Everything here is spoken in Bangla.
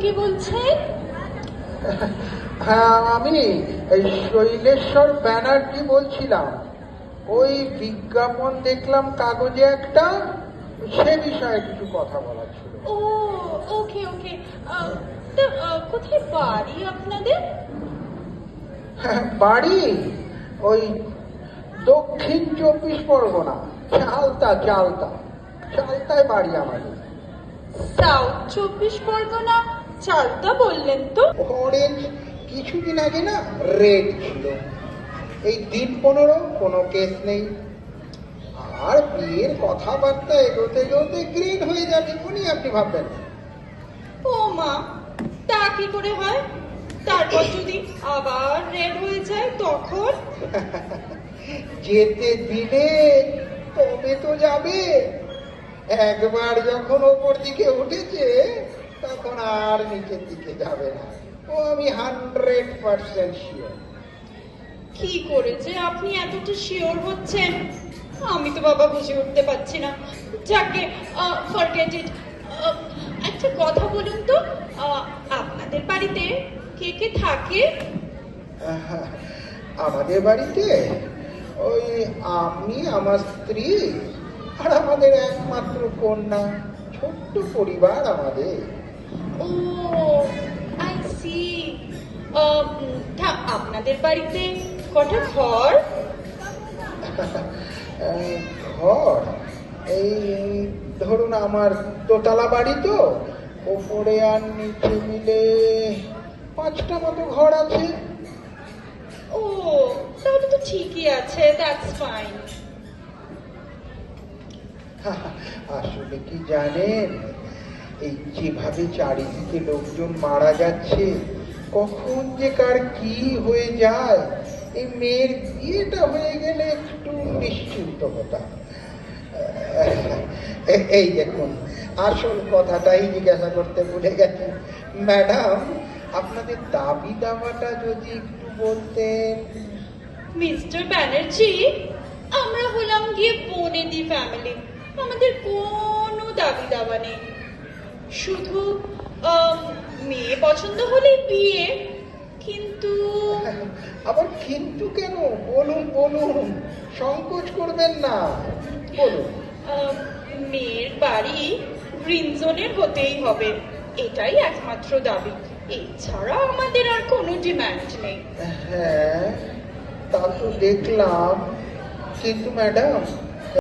কে বলছেন? হ্যাঁ, আমি এই শৈলেশ্বর ব্যানার্জি বলছিলাম। ওই বিজ্ঞাপন দেখলাম কাগজে একটা, সে বিষয়ে কিছু কথা বলার ছিল। ও, ওকে ওকে। তা কোথায় বাড়ি আপনাদের? বাড়ি ওই দক্ষিণ 24 পরগনা, চালতায় বাড়ি আমাদের। সাউথ 24 পরগনা, চালতা বললেন তো? অরেঞ্জ কিছুদিন আগে না রেড ছিল, এই দিন 15 কোনো কেস নেই। আর বিয়ের কথাবার্তা এগোতে এগোতে গ্রিন হয়ে যাবে কোনি আপনি ভাববেন। ও মা, তা কি করে হয়? তারপর যদি আবার রেড হয়ে যায় তখন? যেতে দিলে তবে তো যাবে। একবার যখন ওপর দিকে উঠেছে তখন আর নিচের দিকে যাবে না, ও আমি 100% শিওর। কি করে যে আপনি এতটা শিওর হচ্ছেন আমি তো বাবা বুঝে উঠতে পারছি না। যাকে ফরগেট ইট। একটা কথা বলুন তো, আপনাদের বাড়িতে কে কে থাকে? আমাদের বাড়িতে ওই আমি, আমার স্ত্রী আর আমাদের একমাত্র কন্যা, ছোট্ট পরিবার আমাদের। ও, আই সি। আপনাদের বাড়িতে কটা ঘর? ঘর এই ধরুন আমার দোতলা বাড়ি তো, ওপরে আর নিচে মিলে 5টা মতো ঘর আছে। ও, তাহলে তো ঠিকই আছে, দ্যাটস ফাইন। আসলে কি জানেন, এই যেভাবে চারিদিকে লোকজন মারা যাচ্ছে, কখন যে কার কি হয়ে যায়, এই মেয়ের বিয়েটা হয়ে গেলে একটু নিশ্চিন্ত হতাম। এই দেখুন, আসল কথাটাই জিজ্ঞাসা করতে ভুলে গেছি। ম্যাডাম, আপনাদের দাবি দাওয়াটা যদি একটু বলতেন। মিস্টার ব্যানার্জি, আমরা হলাম গিয়ে বনেদি ফ্যামিলি। আমাদের কোনো দাবি দাবা নেই, শুধু মেয়ে পছন্দ হলেই বিয়ে। কিন্তু আবার কিন্তু কেন? বলুন বলুন, সংকোচ করবেন না, বলুন। মেয়ের বাড়ি গ্রিন জোনের হতেই হবে, এটাই একমাত্র দাবি। এছাড়া আমাদের আর কোনো ডিমান্ড নেই। হ্যাঁ, তা তো দেখলাম, কিন্তু ম্যাডাম